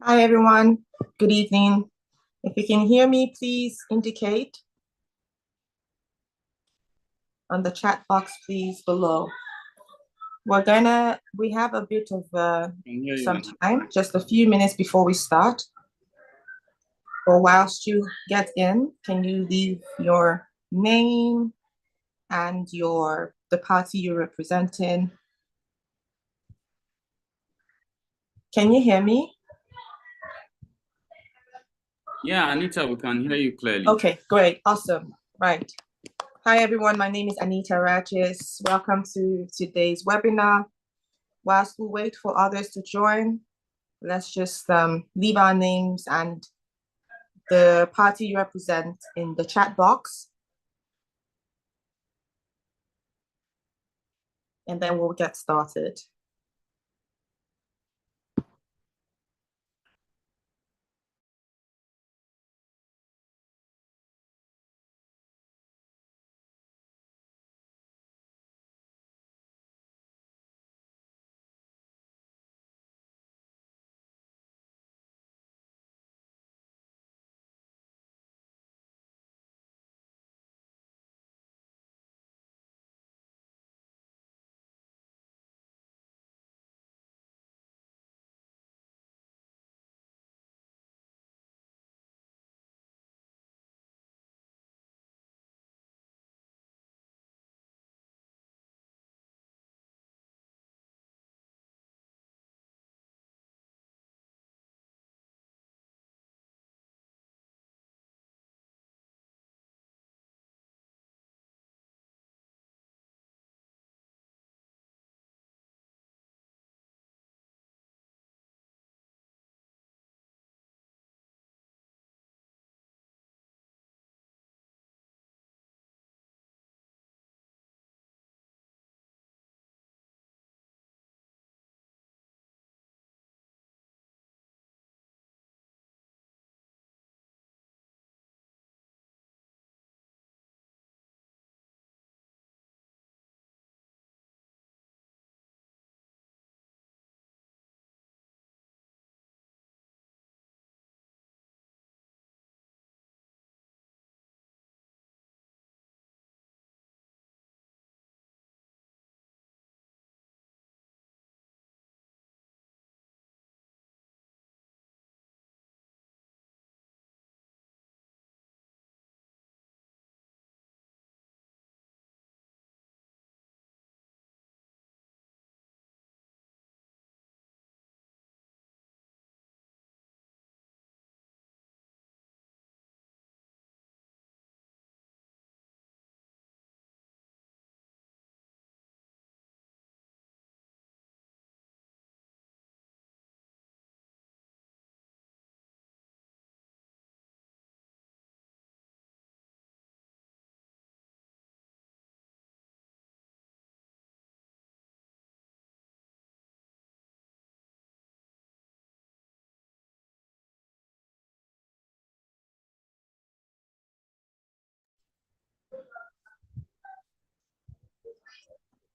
Hi, everyone. Good evening. If you can hear me, please indicate on the chat box, please, below. We have a bit of some time, just a few minutes before we start. But whilst you get in, can you leave your name and the party you're representing? Can you hear me? Yeah, Anita, we can hear you clearly. Okay, great. Awesome. Right. Hi, everyone. My name is Anita Rajis. Welcome to today's webinar. Whilst we wait for others to join, let's just leave our names and the party you represent in the chat box. And then we'll get started.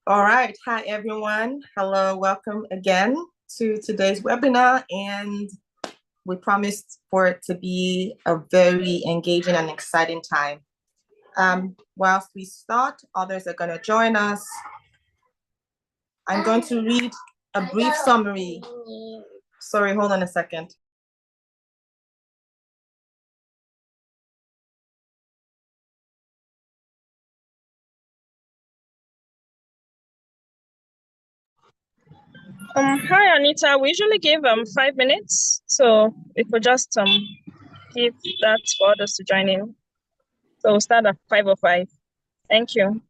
All right. Hi, everyone. Hello. Welcome again to today's webinar. And we promised for it to be a very engaging and exciting time. Whilst we start, others are going to join us. I'm going to read a brief summary. Sorry, hold on a second. Hi Anita, we usually give 5 minutes, so we could just give that for others to join in. So we'll start at 5:05. Thank you.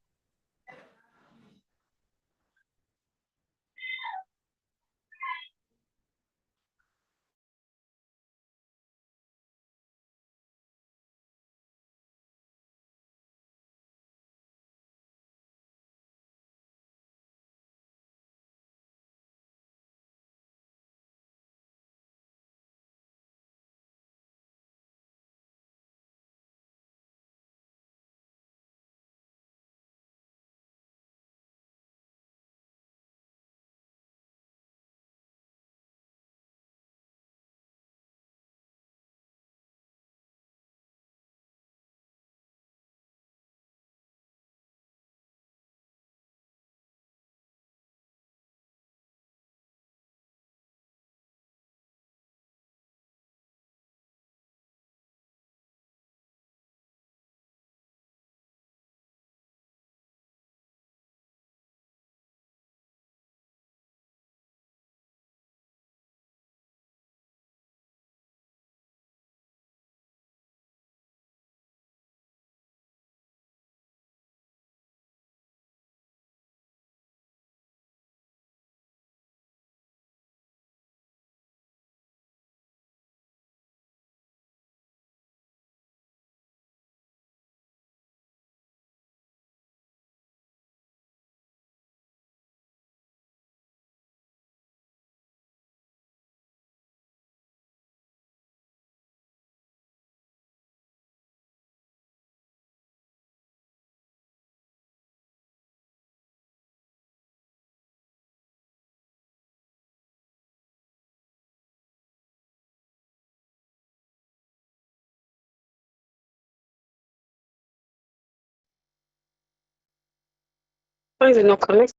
Why is it not connected?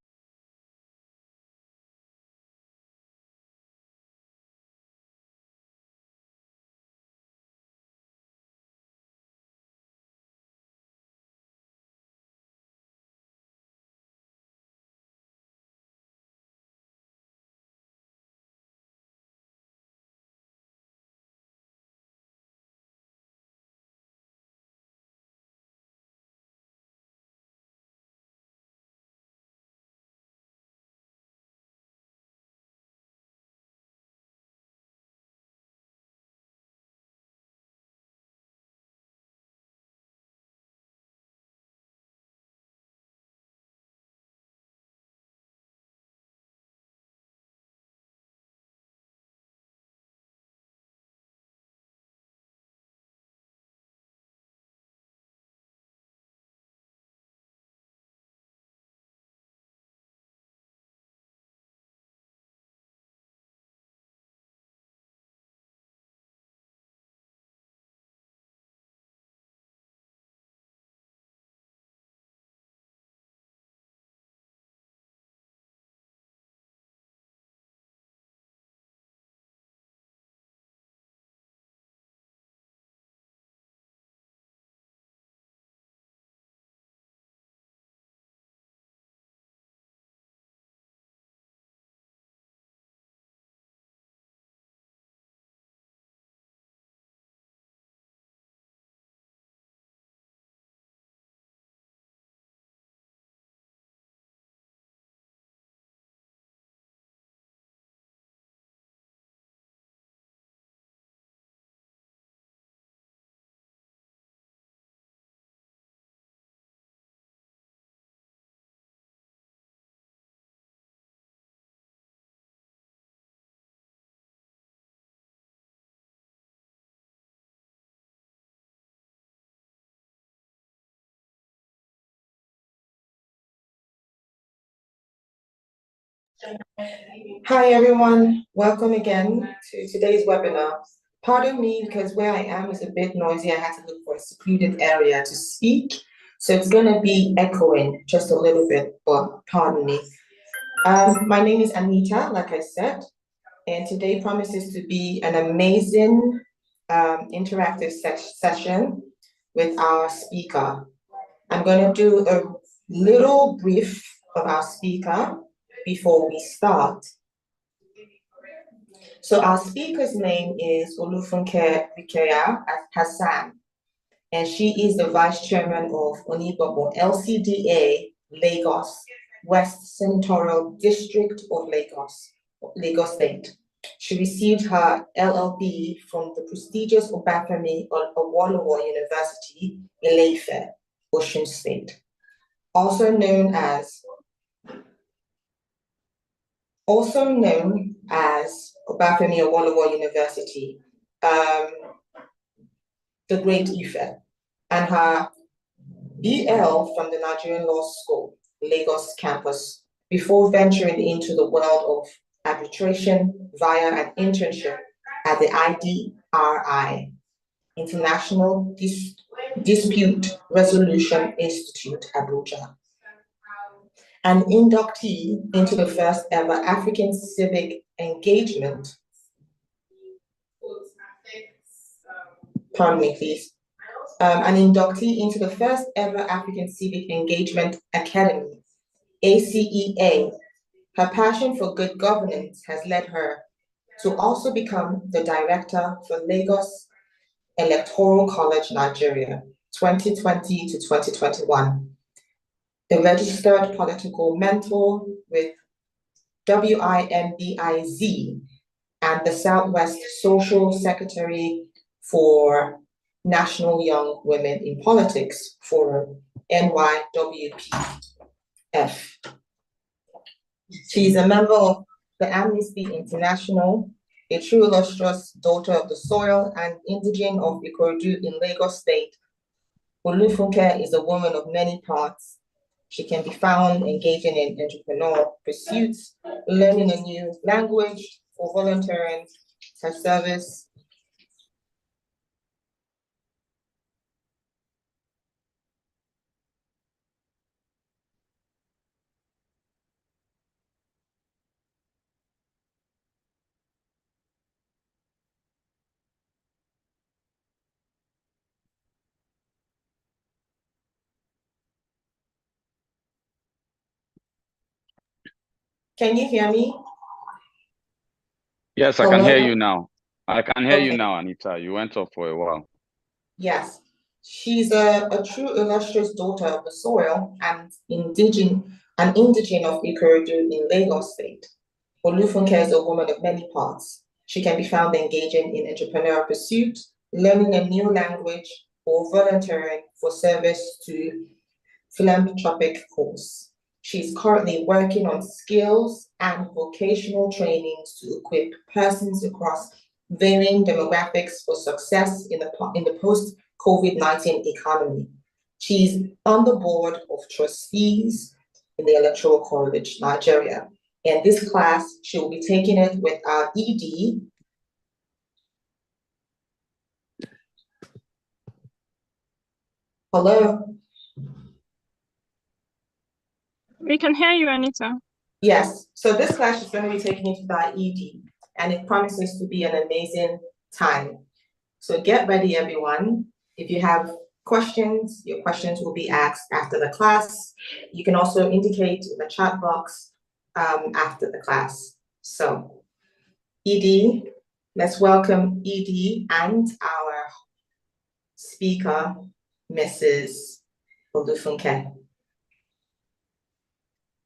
Hi, everyone. Welcome again to today's webinar. Pardon me because where I am is a bit noisy. I had to look for a secluded area to speak. So it's going to be echoing just a little bit, but pardon me. My name is Anita, like I said, and today promises to be an amazing interactive session with our speaker. I'm going to do a little brief of our speaker before we start. So our speaker's name is Olufunke Rikeya Hassan, and she is the Vice Chairman of Onibobo LCDA, Lagos, West Senatorial District of Lagos State. She received her LLB from the prestigious Obafemi Awolowo University, Ile-Ife, Osun State. Also known as Obafemi Awolowo University, the Great Ife, and her BL from the Nigerian Law School, Lagos campus, before venturing into the world of arbitration via an internship at the IDRI, International Dispute Resolution Institute, Abuja. An inductee into the first ever African Civic Engagement. Pardon me, please. An inductee into the first ever African Civic Engagement Academy, ACEA. Her passion for good governance has led her to also become the director for Lagos Electoral College Nigeria, 2020 to 2021. A registered political mentor with WIMBIZ and the Southwest Social Secretary for National Young Women in Politics Forum, NYWPF. She is a member of the Amnesty International, a true illustrious daughter of the soil and indigene of Ikorodu in Lagos State. Olufunke is a woman of many parts. She can be found engaging in entrepreneurial pursuits, learning a new language, or volunteering her service. Can you hear me? Yes, I can Hello? hear you now. I can hear you Okay. now, Anita. You went off for a while. Yes. She's a true illustrious daughter of the soil and an indigene of Ikorodu in Lagos State. Olufunke is a woman of many parts. She can be found engaging in entrepreneurial pursuit, learning a new language, or volunteering for service to philanthropic cause. She's currently working on skills and vocational trainings to equip persons across varying demographics for success in the post-COVID-19 economy. She's on the board of trustees in the Electoral College, Nigeria. In this class, she will be taking it with our ED. Hello? We can hear you, Anita. Yes, so this class is going to be taking it with our ED, and it promises to be an amazing time. So get ready, everyone. If you have questions, your questions will be asked after the class. You can also indicate in the chat box after the class. So ED, let's welcome ED and our speaker, Mrs. Olufunke.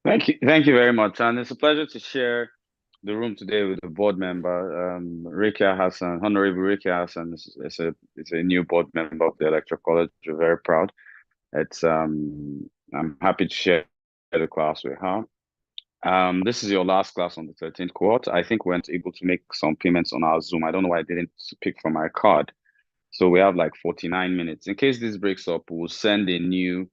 Thank you very much. And it's a pleasure to share the room today with a board member, Rekia Hassan, Honorable Rekia Hassan is a new board member of the Electoral College. We're very proud. I'm happy to share the class with her. This is your last class on the 13th cohort. I think we weren't able to make some payments on our Zoom. I don't know why I didn't pick from my card. So we have like 49 minutes. In case this breaks up, we'll send a new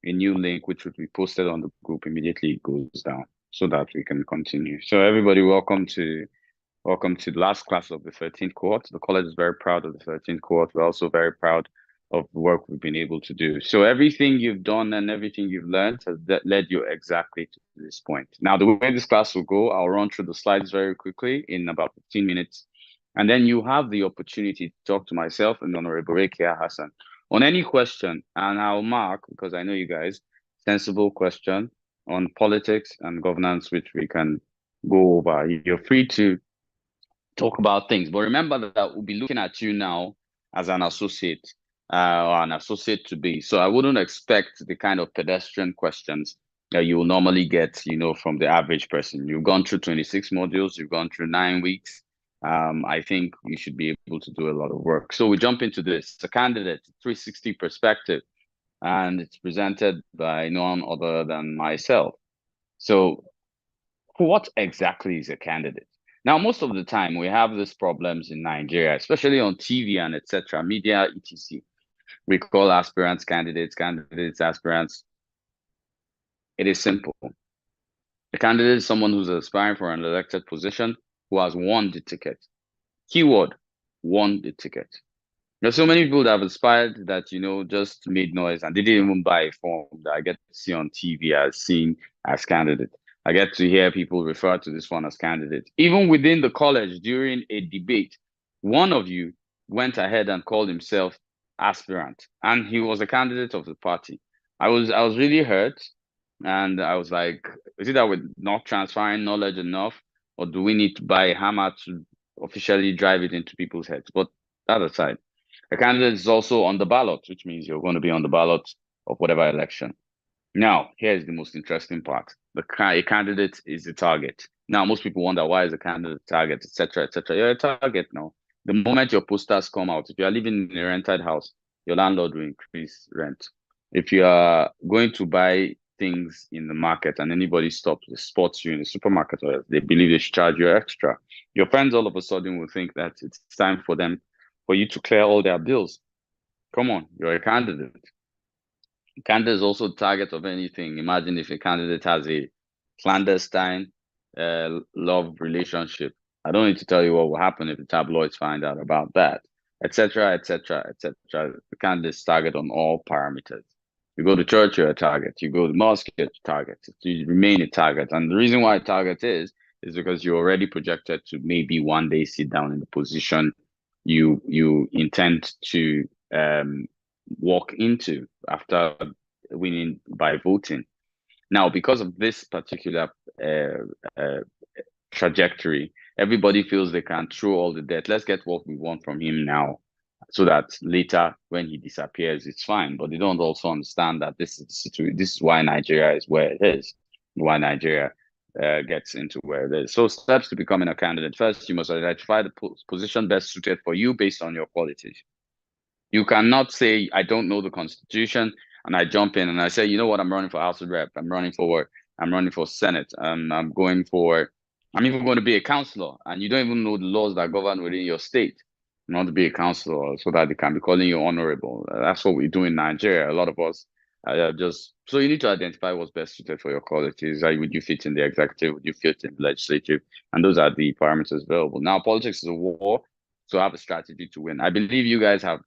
link, which would be posted on the group immediately it goes down so that we can continue. So everybody, welcome to the last class of the 13th cohort. The college is very proud of the 13th cohort. We're also very proud of the work we've been able to do. So everything you've done and everything you've learned has led you exactly to this point. Now, the way this class will go, I'll run through the slides very quickly in about 15 minutes. And then you have the opportunity to talk to myself and Honorable Rekia Hassan on any question. And I'll mark, because I know you guys, sensible question on politics and governance, which we can go over. You're free to talk about things, but remember that we'll be looking at you now as an associate or an associate to be. So I wouldn't expect the kind of pedestrian questions that you will normally get, from the average person. You've gone through 26 modules, you've gone through 9 weeks. I think you should be able to do a lot of work. So we jump into this. It's a candidate 360 perspective, and it's presented by none other than myself. So what exactly is a candidate? Now, most of the time we have these problems in Nigeria, especially on TV and etc., media, etc. We call aspirants candidates, aspirants. It is simple. A candidate is someone who's aspiring for an elected position who has won the ticket. Keyword, won the ticket. There's so many people that have aspired that, just made noise and they didn't even buy a form that I get to see on TV as seen as candidate. I get to hear people refer to this one as candidate. Even within the college during a debate, one of you went ahead and called himself aspirant, and he was a candidate of the party. I was really hurt, and I was like, is it that we're not transferring knowledge enough, or do we need to buy a hammer to officially drive it into people's heads? But that aside, a candidate is also on the ballot, which means you're going to be on the ballot of whatever election. Now, here's the most interesting part. A candidate is the target. Now, most people wonder, why is a candidate a target, etc., etc. You're a target now. The moment your posters come out, if you are living in a rented house, your landlord will increase rent. If you are going to buy things in the market and anybody spots you in the supermarket, or they believe they should charge you extra, your friends all of a sudden will think that it's time for you to clear all their bills. Come on, you're a candidate. Candidate is also the target of anything. Imagine if a candidate has a clandestine love relationship. I don't need to tell you what will happen if the tabloids find out about that, etc., etc., etc. The candidate is target on all parameters. You go to church, you're a target. You go to mosque, you're a target. You remain a target. And the reason why a target is because you're already projected to maybe one day sit down in the position you intend to walk into after winning by voting. Now, because of this particular trajectory, everybody feels they can throw all the debt. Let's get what we want from him now, so that later when he disappears, it's fine. But they don't also understand that this is the situation. This is why Nigeria is where it is. Why Nigeria gets into where it is. So steps to becoming a candidate. First, you must identify the position best suited for you based on your qualities. You cannot say, I don't know the Constitution, and I jump in and I say, you know what, I'm running for House of Rep, I'm running for Senate, I'm even going to be a councillor, and you don't even know the laws that govern within your state. You want to be a councillor so that they can be calling you honorable. That's what we do in Nigeria. A lot of us so you need to identify what's best suited for your qualities. Would you fit in the executive? Would you fit in the legislative? And those are the parameters available. Now, politics is a war, so have a strategy to win. I believe you guys have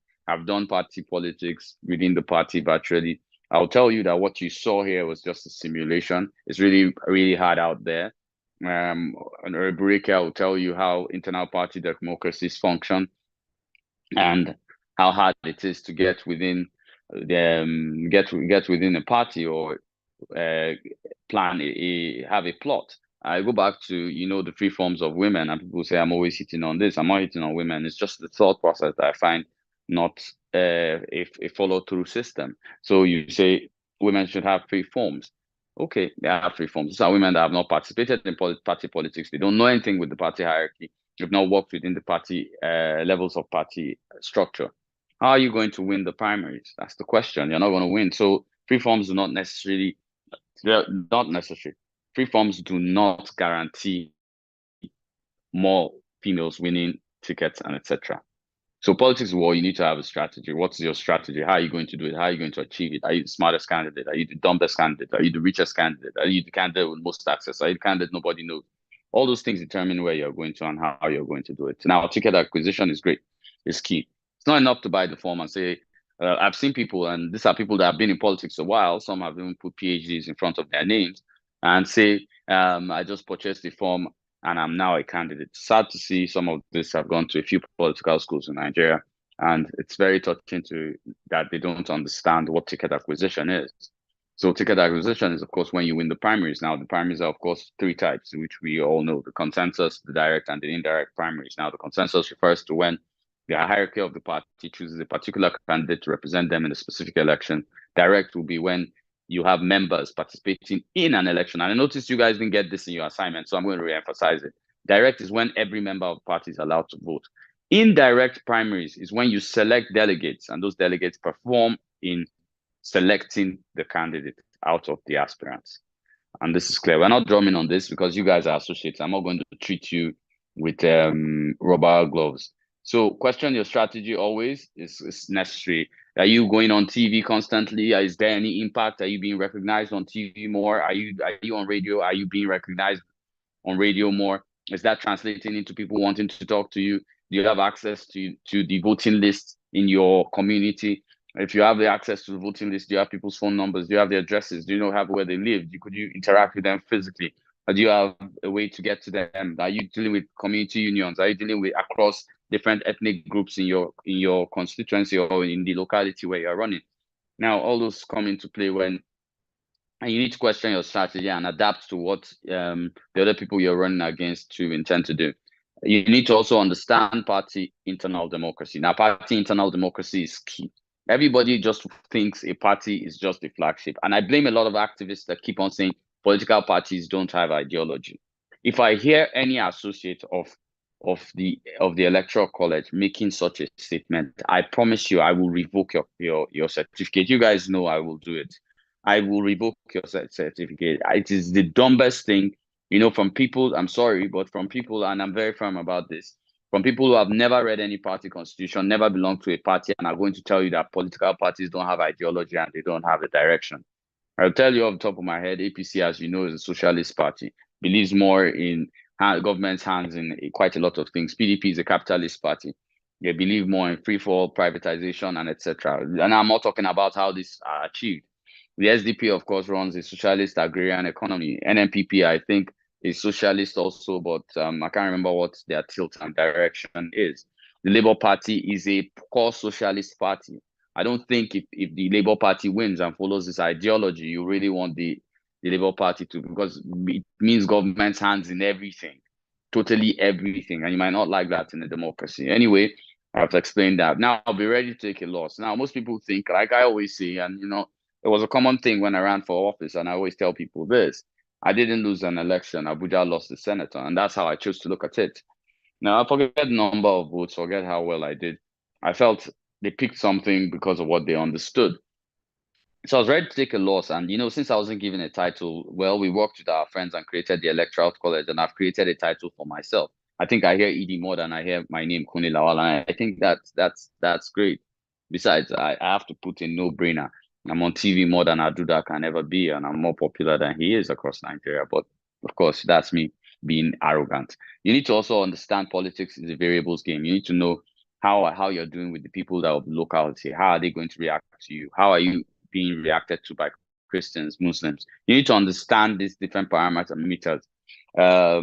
done party politics within the party virtually. I'll tell you that what you saw here was just a simulation. It's really, really hard out there. And Rebecca will tell you how internal party democracies function and how hard it is to get within get within a party or have a plot. I go back to the three forms of women, and people say I'm always hitting on this. I'm not hitting on women. It's just the thought process that I find not a follow-through system. So you say women should have three forms. Okay, they have three forms. These are women that have not participated in party politics. They don't know anything with the party hierarchy. They've not worked within the party levels of party structure. How are you going to win the primaries? That's the question. You're not going to win. So three forms are not necessary. Three forms do not guarantee more females winning tickets and etc. So politics war, you need to have a strategy. What's your strategy? How are you going to do it? How are you going to achieve it? Are you the smartest candidate? Are you the dumbest candidate? Are you the richest candidate? Are you the candidate with most access? Are you the candidate nobody knows? All those things determine where you're going to and how you're going to do it. Now, ticket acquisition is great. It's key. It's not enough to buy the form and say, I've seen people, and these are people that have been in politics a while. Some have even put PhDs in front of their names and say, I just purchased the form and I'm now a candidate. Sad to see some of this have gone to a few political schools in Nigeria, and it's very touching that they don't understand what ticket acquisition is. So ticket acquisition is, of course, when you win the primaries. Now, the primaries are, of course, three types, which we all know: the consensus, the direct, and the indirect primaries. Now, the consensus refers to when the hierarchy of the party chooses a particular candidate to represent them in a specific election. Direct will be when you have members participating in an election. And I noticed you guys didn't get this in your assignment, so I'm going to re-emphasize it. Direct is when every member of the party is allowed to vote. Indirect primaries is when you select delegates, and those delegates perform in selecting the candidate out of the aspirants. And this is clear. We're not drumming on this because you guys are associates. I'm not going to treat you with rubber gloves. So question your strategy always is necessary. Are you going on TV constantly? Is there any impact? Are you being recognized on TV more? Are you on radio? Are you being recognized on radio more? Is that translating into people wanting to talk to you? Do you have access to the voting list in your community? If you have the access to the voting list, do you have people's phone numbers? Do you have their addresses? Do you have where they live? Could you interact with them physically? Or do you have a way to get to them? Are you dealing with community unions? Are you dealing with across different ethnic groups in your constituency or in the locality where you're running? Now, all those come into play and you need to question your strategy and adapt to what the other people you're running against to intend to do. You need to also understand party internal democracy. Now, party internal democracy is key. Everybody just thinks a party is just a flagship. And I blame a lot of activists that keep on saying political parties don't have ideology. If I hear any associate of the electoral college making such a statement, I promise you I will revoke your certificate. You guys know I will do it. I will revoke your certificate. It is the dumbest thing, from people. I'm sorry, but from people, and I'm very firm about this, from people who have never read any party constitution, never belonged to a party, and are going to tell you that political parties don't have ideology and they don't have a direction. I'll tell you off the top of my head, APC, as you know, is a socialist party, believes more in government's hands in quite a lot of things. PDP is a capitalist party. They believe more in free-for-all privatization and etc. And I'm not talking about how this are achieved. The SDP, of course, runs a socialist agrarian economy. NNPP, I think, is socialist also, but I can't remember what their tilt and direction is. The Labour Party is a core socialist party. I don't think if the Labour Party wins and follows this ideology, you really want the the Labour Party too, because it means government's hands in everything, totally everything. And you might not like that in a democracy. Anyway, I've explained that. Now I'll be ready to take a loss. Now, most people think, like I always say, and it was a common thing when I ran for office, and I always tell people this: I didn't lose an election. Abuja lost the senator, and that's how I chose to look at it. Now, I forget the number of votes, forget how well I did. I felt they picked something because of what they understood. So I was ready to take a loss. And, since I wasn't given a title, well, we worked with our friends and created the Electoral College, and I've created a title for myself. I think I hear Edie more than I hear my name, Kuni Lawal, and I think that's great. Besides, I have to put in no-brainer. I'm on TV more than Aduda can ever be, and I'm more popular than he is across Nigeria. But of course, that's me being arrogant. You need to also understand politics is a variables game. You need to know how you're doing with the people that of the locality. How are they going to react to you? How are you being reacted to by Christians, Muslims? You need to understand these different parameters. How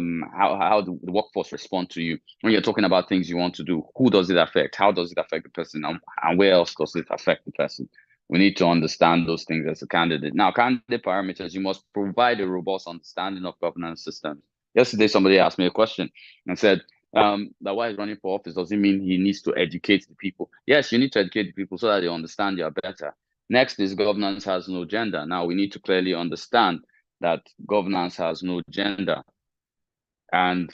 the workforce respond to you when you're talking about things you want to do. Who does it affect? How does it affect the person? And where else does it affect the person? We need to understand those things as a candidate. Now, candidate parameters, you must provide a robust understanding of governance systems. Yesterday, somebody asked me a question and said, that why he's running for office doesn't mean he needs to educate the people. Yes, you need to educate the people so that they understand you better. Next is governance has no gender. Now, we need to clearly understand that governance has no gender. And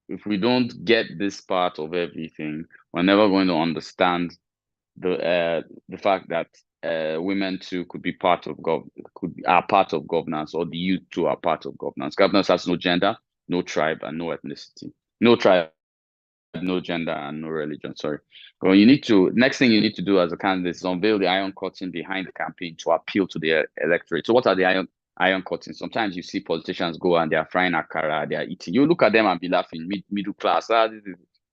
if we don't get this part of everything, we're never going to understand the fact that women too could be part of are part of governance, or the youth too are part of governance. Governance has no gender, no tribe, and no ethnicity. No tribe, no gender, and no religion. Sorry. Well, next thing you need to do as a candidate is unveil the iron curtain behind the campaign to appeal to the electorate. So what are the iron curtains? Sometimes you see politicians go and they are frying akara, they are eating. You look at them and be laughing, middle class.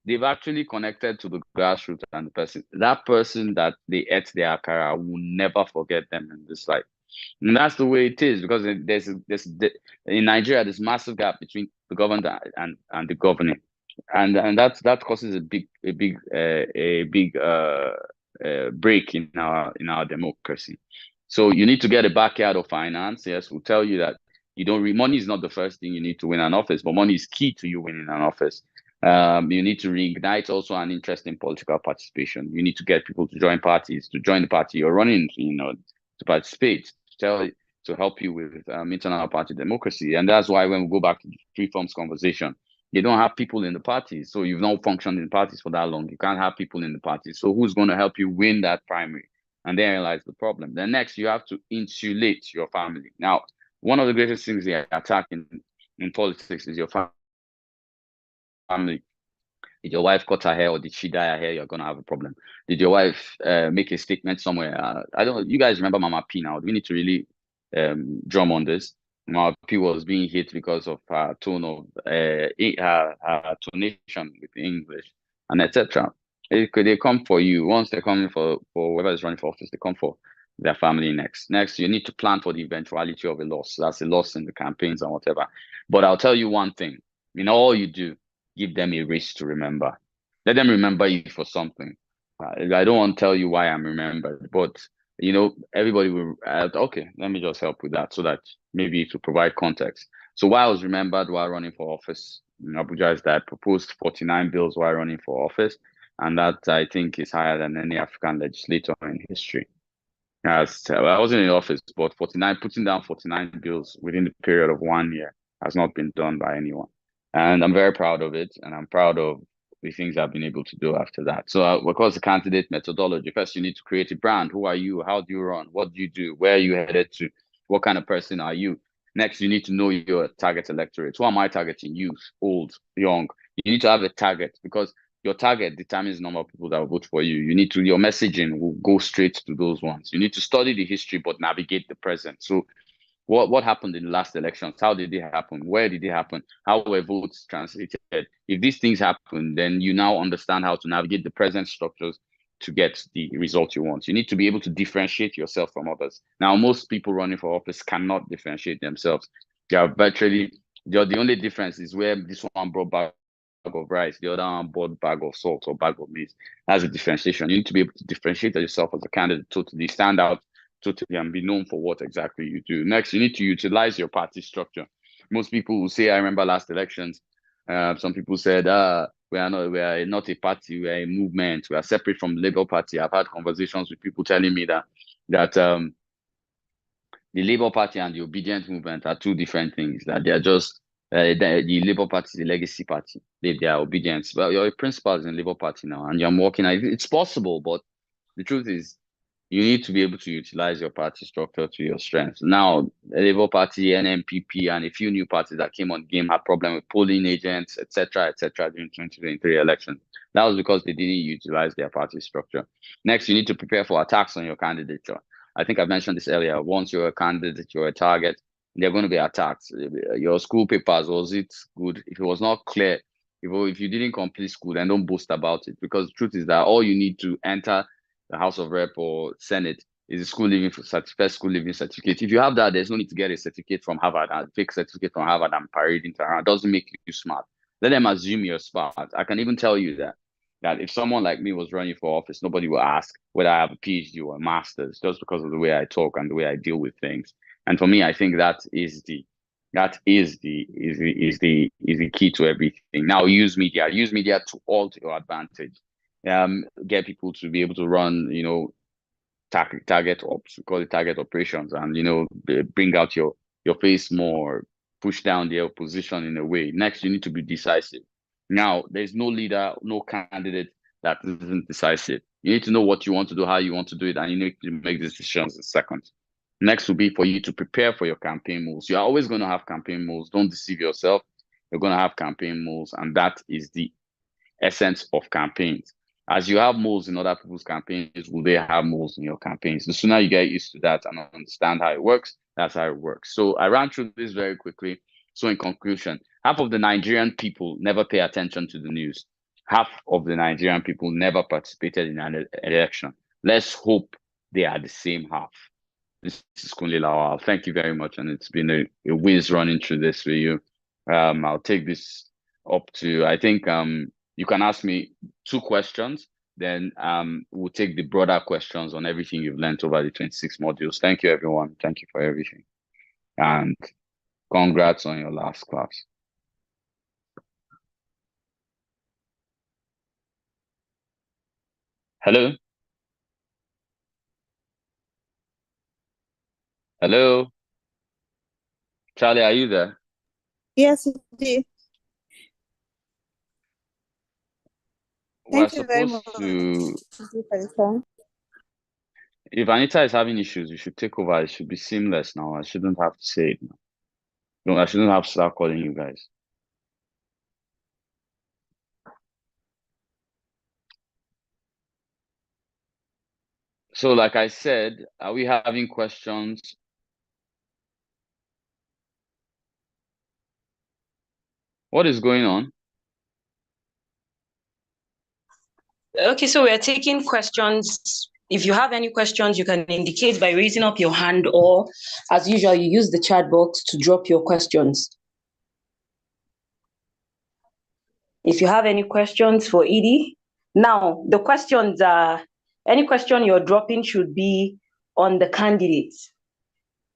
They've actually connected to the grassroots, and that person that they ate their akara will never forget them in this life. And that's the way it is, because in Nigeria, there's massive gap between the governed and the governing, and that causes a big break in our democracy. So you need to get a backyard of finance. Yes, we'll tell you that money is not the first thing you need to win an office, but money is key to you winning an office. You need to reignite also an interest in political participation. You need to get people to join parties, to join the party you're running, to participate, to help you with internal party democracy. And that's why when we go back to the reforms conversation, you don't have people in the parties. So you've not functioned in parties for that long. You can't have people in the parties. So who's going to help you win that primary? And therein lies the problem. Then next, you have to insulate your family. Now, one of the greatest things they attack in politics is your family. Did your wife cut her hair, or did she dye her hair? You're gonna have a problem. Did your wife make a statement somewhere? I don't. You guys remember Mama P now? We need to really drum on this. Mama P was being hit because of her tone of her tonation with English and etc. They come for you once they're coming for whoever is running for office. They come for their family next. Next, you need to plan for the eventuality of a loss. That's a loss in the campaigns and whatever. But I'll tell you one thing: in all you do, give them a race to remember. Let them remember you for something. I don't want to tell you why I'm remembered, but everybody will. Okay, let me just help with that so that maybe to provide context. So why I was remembered while running for office in Abuja is that I proposed 49 bills while running for office, and that I think is higher than any African legislator in history. I wasn't in office, but putting down 49 bills within the period of 1 year has not been done by anyone. And I'm very proud of it, and I'm proud of the things I've been able to do after that. So what calls the candidate methodology? First, you need to create a brand. Who are you? How do you run? What do you do? Where are you headed to? What kind of person are you? Next, you need to know your target electorate. Who am I targeting? Youth, old, young. You need to have a target, because your target determines the number of people that will vote for you. Your messaging will go straight to those ones. You need to study the history, but navigate the present. So what happened in the last elections? How did they happen? Where did they happen? How were votes translated? If these things happen, then you now understand how to navigate the present structures to get the result you want. You need to be able to differentiate yourself from others. Now, most people running for office cannot differentiate themselves. The only difference is where this one brought bag of rice, the other one bought bag of salt or bag of maize. That's a differentiation. You need to be able to differentiate yourself as a candidate, totally stand out totally and be known for what exactly you do. Next, you need to utilize your party structure. Most people will say, I remember last elections, some people said, we are not a party, we are a movement, we are separate from the Labour Party. I've had conversations with people telling me that the Labour Party and the Obedient Movement are two different things, that they are just the Labour Party is a legacy party. They are obedience. Well, you're a principal in the Labour Party now, and you're working. It's possible, but the truth is, you need to be able to utilize your party structure to your strengths. Now, the Labour Party, NMPP, and a few new parties that came on game had problem with polling agents, etc., during 2023 election. That was because they didn't utilize their party structure. Next, you need to prepare for attacks on your candidature. I think I mentioned this earlier. Once you're a candidate, you're a target, they're going to be attacked. Your school papers, was it good? If it was not clear, if you didn't complete school, then don't boast about it, because the truth is that all you need to enter the House of Rep or Senate is a school living first school living certificate. If you have that, there's no need to get a certificate from Harvard, a fake certificate from Harvard and parade it around. It doesn't make you smart. Let them assume you're smart. I can even tell you that if someone like me was running for office, nobody will ask whether I have a PhD or a master's, just because of the way I talk and the way I deal with things. And for me, I think that is the key to everything. Now, use media to all to your advantage. Get people to be able to run, target ops, we call it target operations, and bring out your face more, push down the opposition in a way. Next, you need to be decisive. Now, there's no leader, no candidate that isn't decisive. You need to know what you want to do, how you want to do it, and you need to make decisions in seconds. Next will be for you to prepare for your campaign moves. You're always going to have campaign moves. Don't deceive yourself. You're going to have campaign moves, and that is the essence of campaigns. As you have moves in other people's campaigns, will they have moves in your campaigns? The sooner you get used to that and understand how it works, that's how it works. So I ran through this very quickly. So in conclusion, half of the Nigerian people never pay attention to the news. Half of the Nigerian people never participated in an election. Let's hope they are the same half. This is Kunle Lawal. Thank you very much. And it's been a whiz running through this with you. I'll take this up to, I think, you can ask me 2 questions, then we'll take the broader questions on everything you've learned over the 26 modules. Thank you, everyone. Thank you for everything. And congrats on your last class. Hello? Hello? Charlie, are you there? Yes, indeed. We're Thank you very much. supposed to, Thank you for the time. if Anita is having issues, you should take over. It should be seamless now. I shouldn't have to say it now. No, I shouldn't have to start calling you guys. So like I said, are we having questions? What is going on? Okay, so we're taking questions. If you have any questions, you can indicate by raising up your hand, or as usual, you use the chat box to drop your questions. If you have any questions for Edie, now the questions are, any question you're dropping should be on the candidates.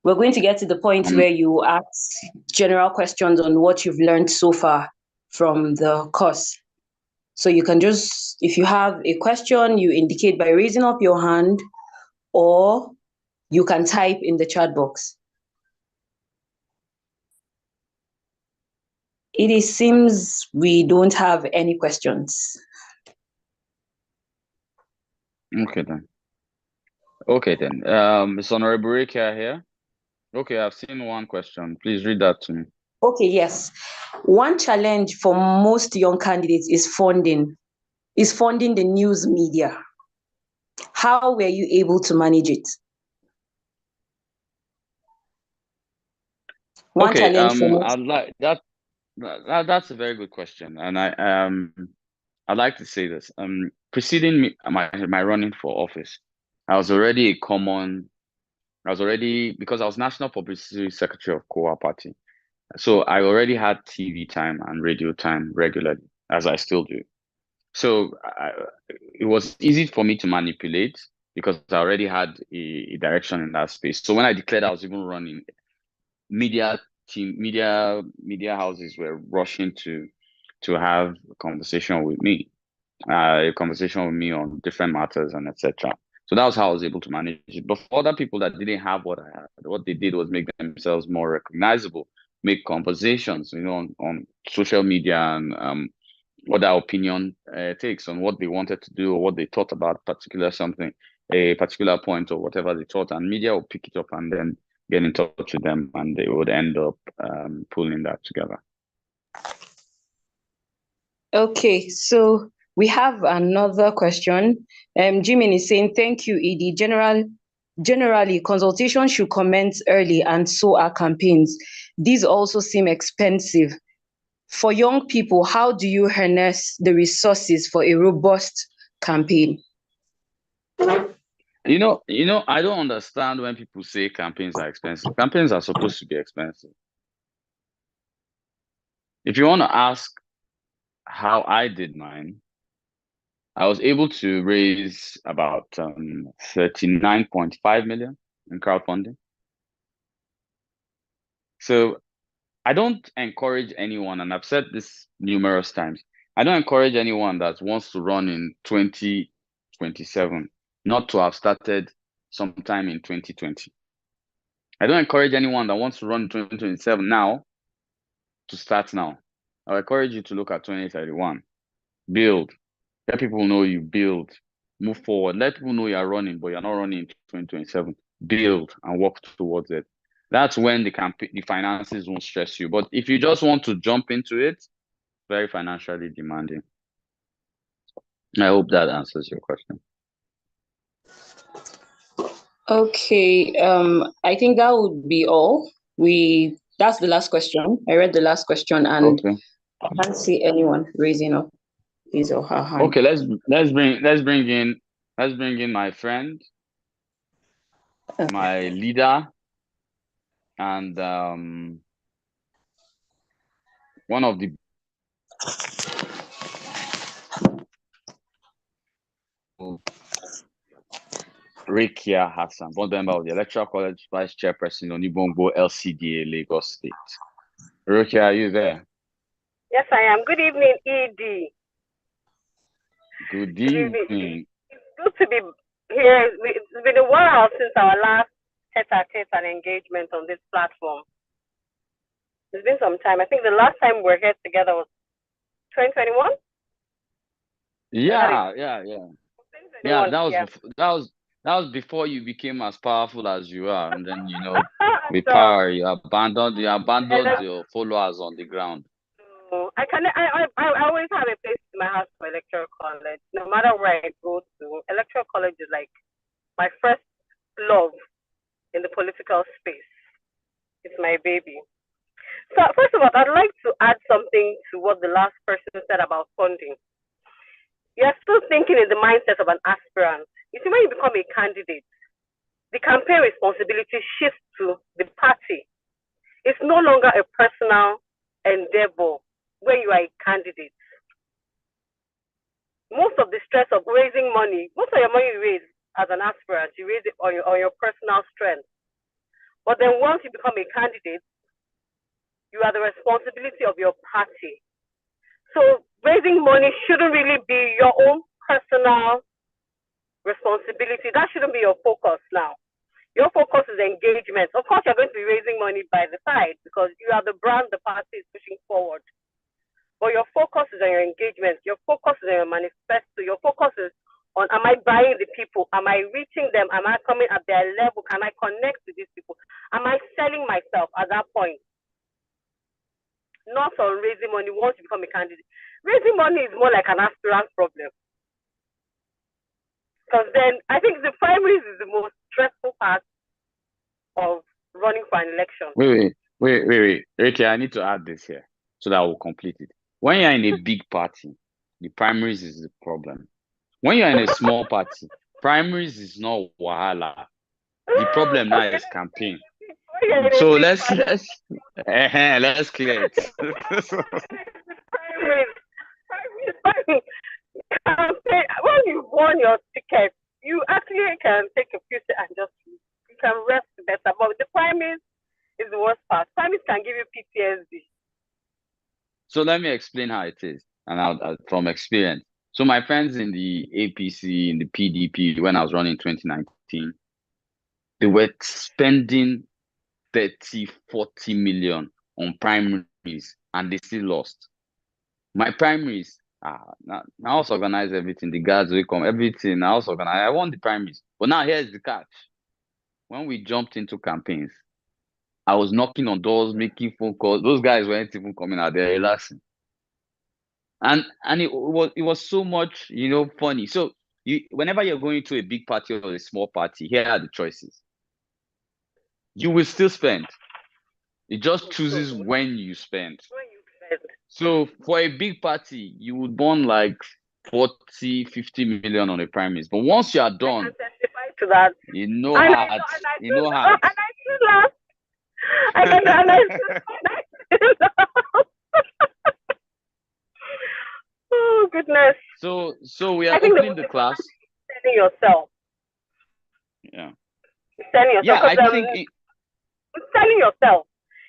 We're going to get to the point where you ask general questions on what you've learned so far from the course. So you can just, if you have a question, you indicate by raising up your hand, or you can type in the chat box. It seems we don't have any questions. Okay then. Is Honorable Rekia here? Okay, I've seen one question. Please read that to me. Okay, yes. One challenge for most young candidates is funding the news media. How were you able to manage it? One challenge for most. I'd like that. That's a very good question, and I'd like to say this. Preceding me, my running for office, because I was National Publicity Secretary of COA Party, so I already had TV time and radio time regularly, as I still do. So it was easy for me to manipulate because I already had a direction in that space. So when I declared I was even running, media houses were rushing to have a conversation with me on different matters and etc. So that was how I was able to manage it. But for other people that didn't have what I had, what they did was make themselves more recognizable, make conversations, on social media, and what their opinion takes on what they wanted to do or what they thought about a particular point or whatever they thought, and media will pick it up and then get in touch with them, and they would end up pulling that together. Okay, so we have another question. Jimin is saying, thank you, Edie. Generally, consultation should commence early, and so are campaigns. These also seem expensive. For young people, how do you harness the resources for a robust campaign? I don't understand when people say campaigns are expensive. Campaigns are supposed to be expensive. If you want to ask how I did mine, I was able to raise about 39.5 million in crowdfunding. So I don't encourage anyone, and I've said this numerous times, I don't encourage anyone that wants to run in 2027 not to have started sometime in 2020. I don't encourage anyone that wants to run in 2027 now to start now. I encourage you to look at 2031. Build. Let people know you build. Move forward. Let people know you're running, but you're not running in 2027. Build and work towards it. That's when the finances won't stress you. But if you just want to jump into it, very financially demanding. I hope that answers your question. Okay, I think that would be all. That's the last question. I read the last question, and okay. I can't see anyone raising up his or her hand. Okay, let's bring in my friend, okay, my leader, and one of the Rekia Hassan, board member of the Electoral College, Vice Chairperson, Onibongbo LCDA, Lagos State. Rekia, are you there? Yes, I am. Good evening, ED. Good evening. It's good to be here. It's been a while since our last tete-a-tete and engagement on this platform. It's been some time. I think the last time we were here together was 2021. Yeah. Yeah, that was before you became as powerful as you are, and then with power you abandoned your followers on the ground. I always have a place in my heart for Electoral College. No matter where I go to, Electoral College is like my first love in the political space. It's my baby. So first of all, I'd like to add something to what the last person said about funding. You're still thinking in the mindset of an aspirant. You see, when you become a candidate, the campaign responsibility shifts to the party. It's no longer a personal endeavor where you are a candidate. Most of the stress of raising money, most of your money you raise as an aspirant, you raise it on your personal strength. But then once you become a candidate, you are the responsibility of your party. So raising money shouldn't really be your own personal responsibility. That shouldn't be your focus now. Your focus is engagement. Of course, you're going to be raising money by the side because you are the brand the party is pushing forward. But your focus is on your engagement. Your focus is on your manifesto. Your focus is on, am I buying the people? Am I reaching them? Am I coming at their level? Can I connect with these people? Am I selling myself at that point? Not on raising money once you become a candidate. Raising money is more like an aspirant problem. Because then I think the primaries is the most stressful part of running for an election. Wait. Okay, I need to add this here so that I will complete it. When you're in a big party, the primaries is the problem. When you're in a small party, primaries is not wahala. The problem now is campaign. So let's clear it. When you won your ticket, you actually can take a few seconds and just you can rest better. But the primaries is the worst part. Primaries can give you PTSD. So let me explain how it is, and from experience. So my friends in the APC, in the PDP, when I was running 2019, they were spending 30, 40 million on primaries, and they still lost. My primaries, I also organize everything. The guards will come, everything. I also organize. I won the primaries. But now here's the catch. When we jumped into campaigns, I was knocking on doors, making phone calls. Those guys weren't even coming out there relaxing. And it was so much, funny. So whenever you're going to a big party or a small party, here are the choices. You will still spend. It just chooses when you spend. So for a big party, you would burn like 40, 50 million on the primaries. But once you are done, to that. you know how And I still laugh. And I still laugh. Oh goodness. So we are opening the class. Selling yourself. Yeah. Selling yourself. Yeah, I think selling yourself.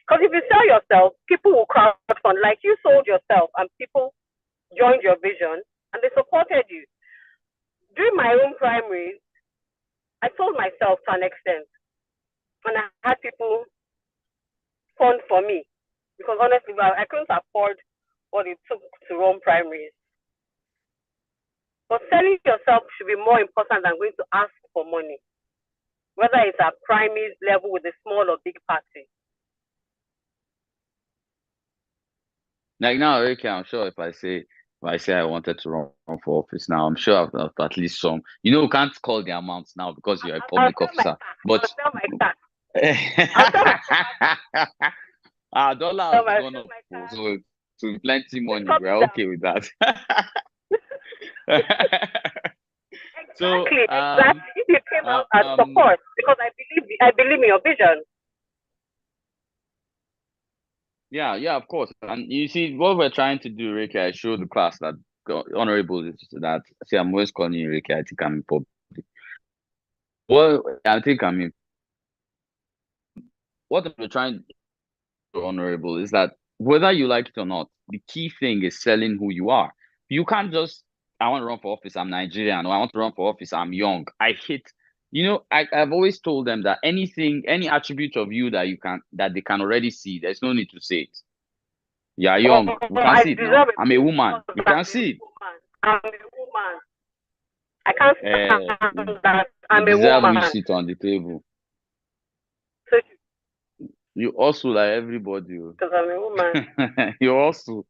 Because if you sell yourself, people will crowdfund. Like you sold yourself and people joined your vision and they supported you. During my own primaries, I sold myself to an extent. And I had people fund for me. Because honestly, I couldn't afford what it took to run primaries. But selling yourself should be more important than going to ask for money. Whether it's at primaries level with a small or big party. Like now, okay, I'm sure if I say I wanted to run for office now, I'm sure I've at least some. We can't call the amounts now because you're a public officer. But I'll sell my car. our dollar has gone up, so plenty money. We're okay with that. So exactly. If you came out as support, because I believe in your vision. Yeah, of course. And you see, what we're trying to do, Ricky, I showed the class that honorable is that. See, I'm always calling you Ricky. I think I'm in public. Well, I think I'm in. What we're trying to do, honorable, is that whether you like it or not, the key thing is selling who you are. You can't just, I want to run for office, I'm Nigerian, or I want to run for office, I'm young. I've always told them that any attribute of you that they can already see, there's no need to say it. You're young, we can see it now. I'm a woman, we can see it. I'm a woman. I can't stand that. I'm a woman. woman. You sit on the table. So you also like everybody. Because I'm a woman. You also.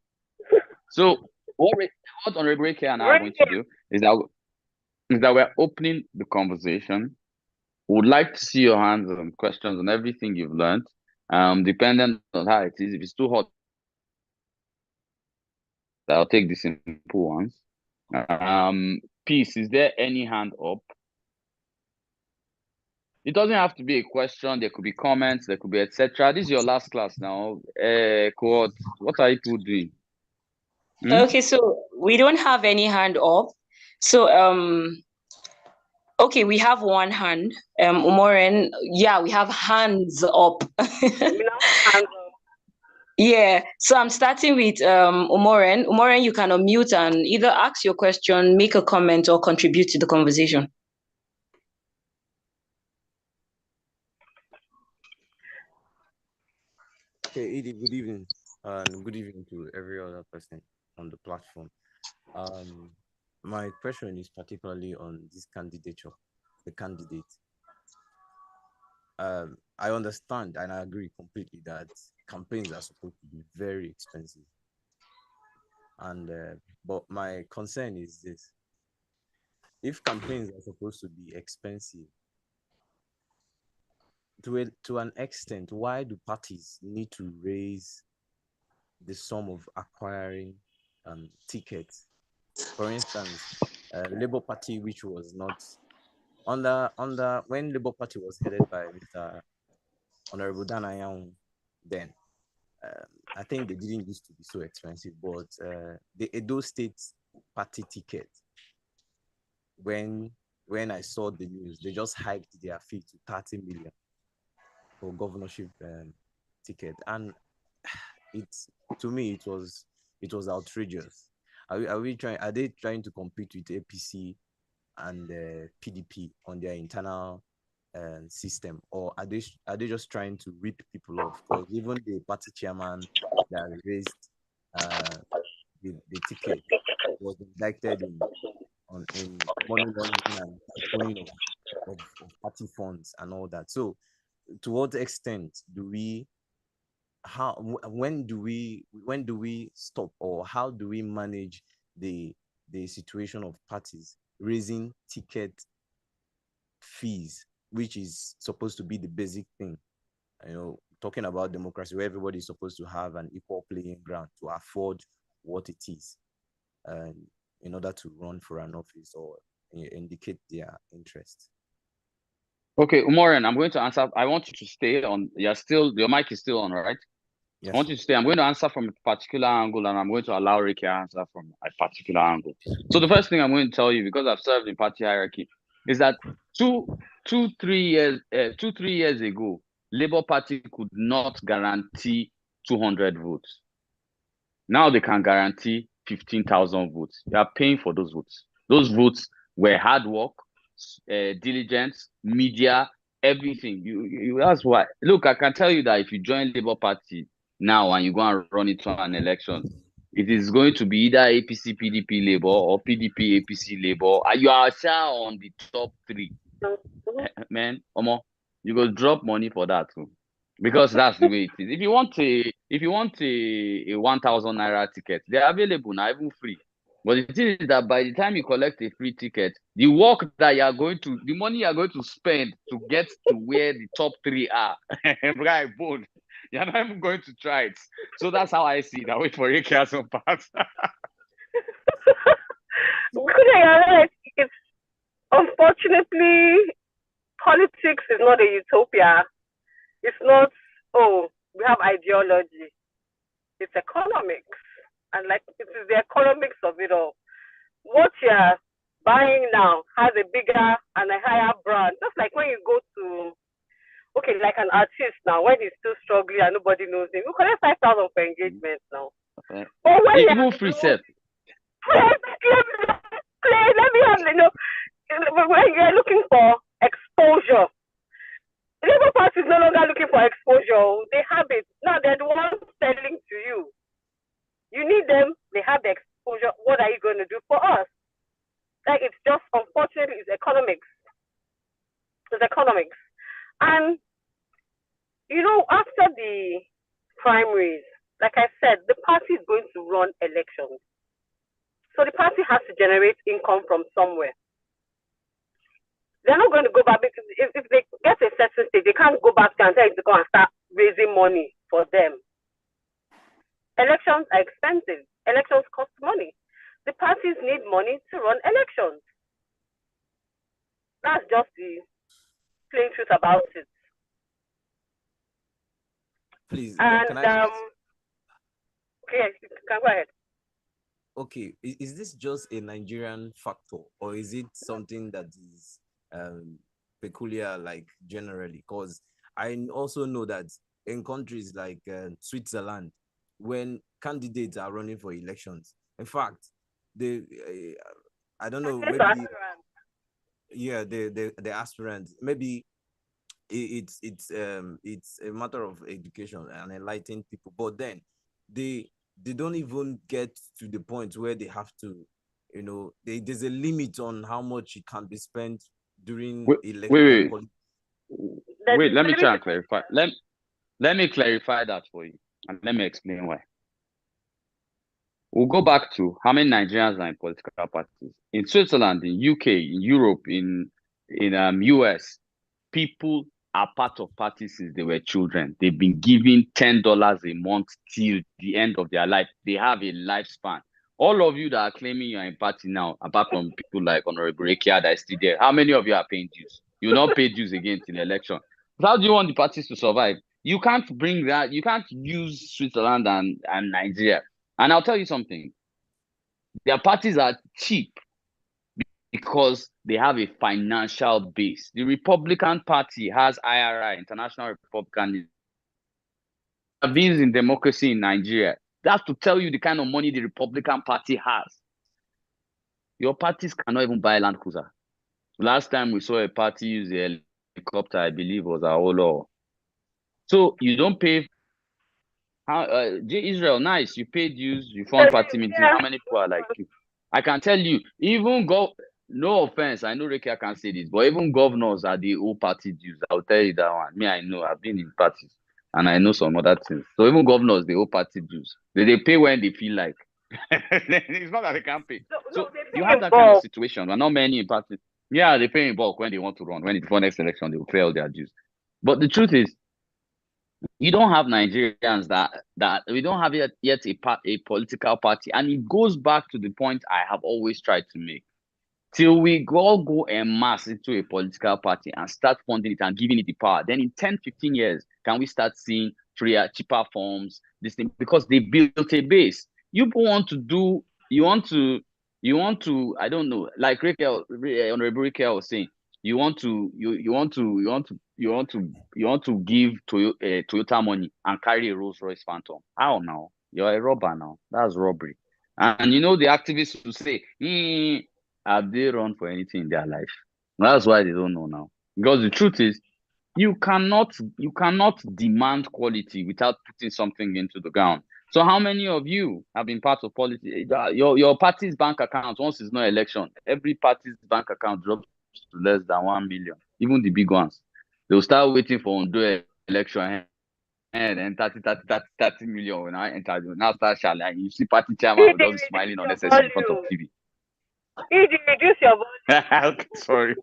So what Honorable Reke and I are going to do is that we're opening the conversation. We would like to see your hands on questions on everything you've learned. Depending on how it is. If it's too hot, I'll take the simple ones. Peace, is there any hand up? It doesn't have to be a question. There could be comments. There could be etc. This is your last class now. Cohort, what are you two doing? Okay, so we don't have any hand up. So okay, we have one hand. Umoren, yeah, we have hands up. Yeah, so I'm starting with Umoren. Umoren, you can unmute and either ask your question, make a comment, or contribute to the conversation. Okay, Edie, good evening. And good evening to every other person on the platform. My question is particularly on this candidature, the candidate. I understand and I agree completely that campaigns are supposed to be very expensive. And but my concern is this: if campaigns are supposed to be expensive, to an extent, why do parties need to raise the sum of acquiring tickets? For instance, Labour Party, which was not under when Labour Party was headed by Mr. Honorable Danayang, then I think they didn't used to be so expensive, but the Edo State Party ticket, when when I saw the news, they just hiked their fee to 30 million for governorship ticket, and it's, to me, it was outrageous. Are they trying to compete with APC and PDP on their internal system, or are they just trying to rip people off? Because even the party chairman that raised the ticket was indicted in money laundering and stealing of party funds and all that. So to what extent do we when do we stop, or how do we manage the situation of parties raising ticket fees, which is supposed to be the basic thing, talking about democracy, where everybody is supposed to have an equal playing ground to afford what it is, in order to run for an office or indicate their interest. Okay, Umoran, I'm going to answer. I want you to stay on. Your mic is still on, right? Yes, I want you to stay. I'm going to answer from a particular angle, and I'm going to allow Ricky to answer from a particular angle. So the first thing I'm going to tell you, because I've served in party hierarchy, is that 3 years ago, Labour Party could not guarantee 200 votes. Now they can guarantee 15,000 votes. You are paying for those votes. Those votes were hard work, diligence, media, everything. That's why. Look, I can tell you that if you join Labour Party now and you go and run into an election, it is going to be either APC, PDP, Labour, or PDP, APC, Labour. You are on the top 3. Man, Omo, you go drop money for that too. Because that's the way it is. If you want a 1,000 naira ticket, they're available now, even free. But the thing is that by the time you collect a free ticket, the money you are going to spend to get to where the top 3 are, right, bold. You're not even going to try it. So that's how I see it. I wait for a some parts. It's unfortunately, politics is not a utopia. It's not, we have ideology. It's economics. And like, it is the economics of it all. What you're buying now has a bigger and a higher brand. Just like when you go to, like an artist now, when he's still struggling and nobody knows him, you collect 5,000 for engagement now. Okay. But when even free set. Let me have, when you're looking for exposure, the Labour Party is no longer looking for exposure. They have it. Now they're the ones selling to you. You need them. They have the exposure. What are you going to do for us? Like, it's just, unfortunately, it's economics. It's economics. And, after the primaries, like I said, the party is going to run elections. So the party has to generate income from somewhere. They're not going to go back, because if they get a certain stage, they can't go back and tell you to go and start raising money for them. Elections are expensive. Elections cost money. The parties need money to run elections. That's just the plain truth about it. Please, And can I? okay, you can go ahead. Okay, is this just a Nigerian factor, or is it something that is peculiar, like generally? Because I also know that in countries like Switzerland, when candidates are running for elections, in fact, I don't know, maybe the aspirants, maybe it's a matter of education and enlightening people, but then they don't even get to the point where they have to, there's a limit on how much it can be spent during election. Wait, let me try and clarify. Let me clarify that for you, and let me explain why. We'll go back to how many Nigerians are in political parties. In Switzerland, in UK, in Europe, in US, people are part of parties since they were children. They've been given $10 a month till the end of their life. They have a lifespan. All of you that are claiming you're in party now, apart from people like Honorable Rekia that is still there, how many of you are paying dues? You will not pay dues again till the election. But how do you want the parties to survive? You can't bring that. You can't use Switzerland and Nigeria. And I'll tell you something. Their parties are cheap because they have a financial base. The Republican Party has IRI, International Republican Believes in democracy in Nigeria. That's to tell you the kind of money the Republican Party has. Your parties cannot even buy a Land Cruiser. Last time we saw a party use a helicopter, I believe, was Awolowo. So you don't pay. Israel, nice. You paid dues, you fund party meeting. How many people are like you? I can tell you, even no offense, I know Rekia can say this, but even governors are the old party dues. I'll tell you that one. Me, I know, I've been in parties and I know some other things. So even governors, the old party dues. They pay when they feel like. It's not that they can't pay. So you have that kind of situation. But not many in parties. Yeah, they pay in bulk when they want to run. When it's for next election, they will pay all their dues. But the truth is, you don't have Nigerians that we don't have yet a political party, and it goes back to the point I have always tried to make. Till we all go en masse into a political party and start funding it and giving it the power, then in 10, 15 years, can we start seeing freer, cheaper forms, this thing, because they built a base. You want to, I don't know, like Honorable Raquel was saying, you want to give Toyota money and carry a Rolls Royce Phantom. How now? You're a robber now. That's robbery. And you know the activists who say, have they run for anything in their life? That's why they don't know now. Because the truth is, you cannot demand quality without putting something into the ground. So how many of you have been part of politics? Your party's bank account, once it's not election, every party's bank account drops to less than 1 million. Even the big ones. They'll start waiting for Ondo election and then 30 million when I enter. Now start shouting. You see party chairman just smiling unnecessarily in front of TV. Reduce your volume. Okay, sorry.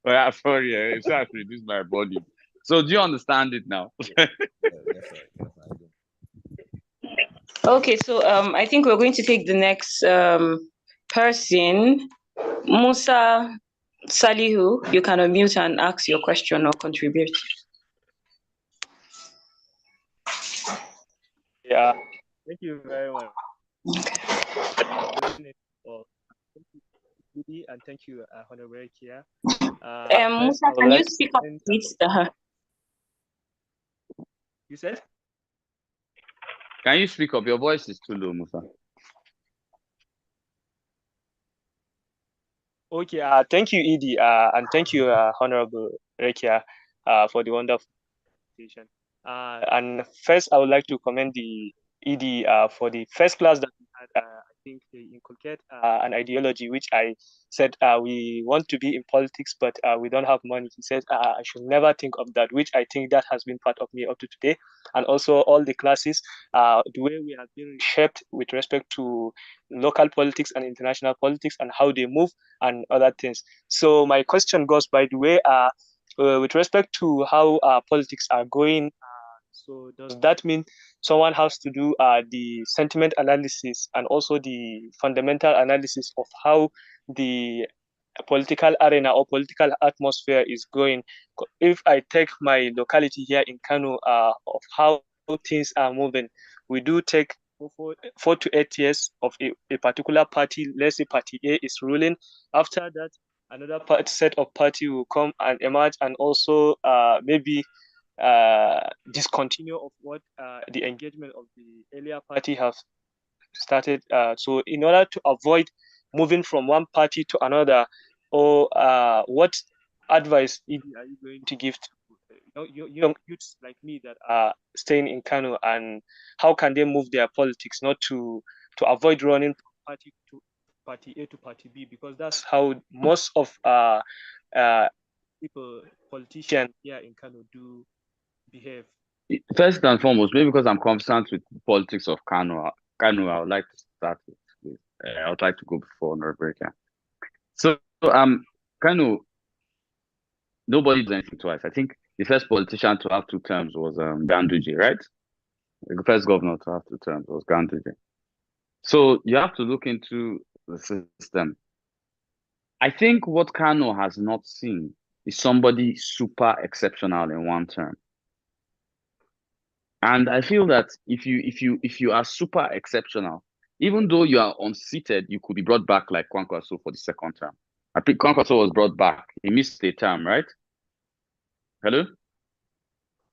Well, sorry, I have to reduce my volume. So do you understand it now? Okay, so I think we're going to take the next person. Musa Salihu, you can unmute and ask your question or contribute. Yeah, thank you very much. And thank you, Honorable Kia. Musa, can you speak up, please? You said? Can you speak up? Your voice is too low, Musa. Okay, thank you, Edie, and thank you, Honorable Rekia, for the wonderful presentation. And first, I would like to commend the ED for the first class that we had. I think they inculcate an ideology which I said we want to be in politics, but we don't have money. He said I should never think of that, which I think that has been part of me up to today. And also all the classes, the way we have been shaped with respect to local politics and international politics and how they move and other things. So my question goes by the way, with respect to how politics are going, so does that mean someone has to do the sentiment analysis and also the fundamental analysis of how the political arena or political atmosphere is going? If I take my locality here in Kano, of how things are moving, we do take 4 to 8 years of a particular party. Let's say party A is ruling. After that, another set of party will come and emerge, and also maybe discontinue of what the engagement of the earlier party have started. So in order to avoid moving from one party to another, or what advice are you going to give to young youths like me that are staying in Kano, and how can they move their politics not to avoid running from party to party A to party B, because that's how most of politicians here in Kano do behave. First and foremost, maybe because I'm concerned with politics of Kano, I would like to start with I would like to go before Honorable. So Kano, nobody does anything twice. I think the first politician to have 2 terms was Ganduje, right? The first governor to have 2 terms was Ganduje. So you have to look into the system. I think what Kano has not seen is somebody super exceptional in 1 term. And I feel that if you are super exceptional, Even though you are unseated, you could be brought back like Kwankwaso for the second term. I think Kwankwaso was brought back. He missed a term, right? Hello?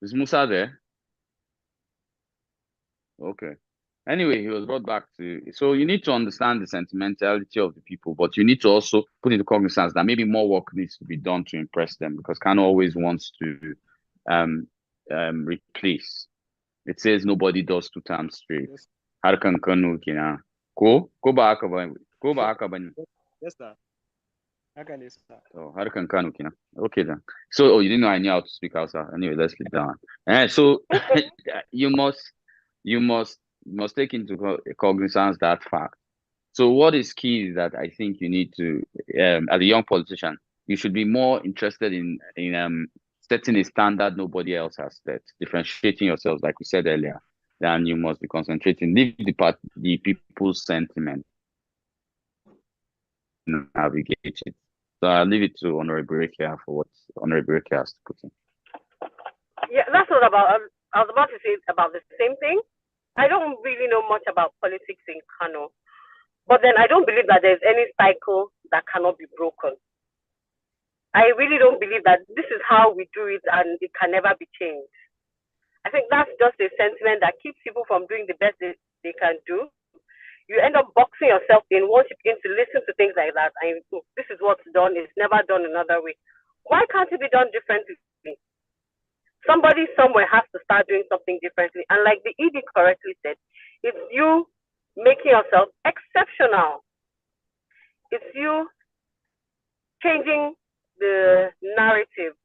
Is Musa there? Okay. Anyway, he was brought back to. So you need to understand the sentimentality of the people, but you need to also put into cognizance that maybe more work needs to be done to impress them, because Kano always wants to replace. It says nobody does 2 terms straight. Yes, Harkan Kano kina. Ko ba haka ba? Ko ba haka bane? yes, sir. Haka ne, sir. Oh, Harkan Kano kina. Okay then. So you didn't know I knew how to speak Hausa. Anyway, let's leave that one. So you must take into cognizance that fact. So what is key is that I think you need to, as a young politician, you should be more interested in setting a standard nobody else has set, differentiating yourselves, like we said earlier. Then you must be concentrating, leave the people's sentiment, navigate it. So I'll leave it to Honorable Rekia for what Honorable Rekia has to put in. Yeah, that's what about. I was about to say about the same thing. I don't really know much about politics in Kano, but then I don't believe that there's any cycle that cannot be broken. I really don't believe that this is how we do it and it can never be changed. I think that's just a sentiment that keeps people from doing the best they can do. You end up boxing yourself in once you begin to listen to things like that, and this is what's done, it's never done another way. Why can't it be done differently? Somebody somewhere has to start doing something differently. And like the ED correctly said, it's you making yourself exceptional. It's you changing the narrative,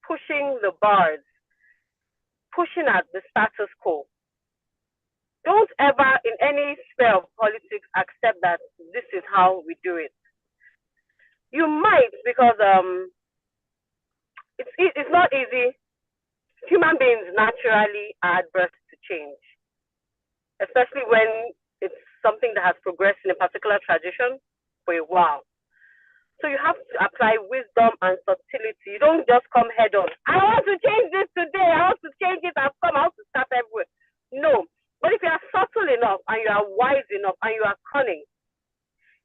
pushing the bars, pushing at the status quo. Don't ever, in any sphere of politics, accept that this is how we do it. You might, because it's not easy. Human beings naturally are adverse to change, especially when it's something that has progressed in a particular tradition for a while. So you have to apply wisdom and subtlety. You don't just come head on. I want to change this today. I want to change it. I've come out to start everywhere. No. But if you are subtle enough and you are wise enough and you are cunning,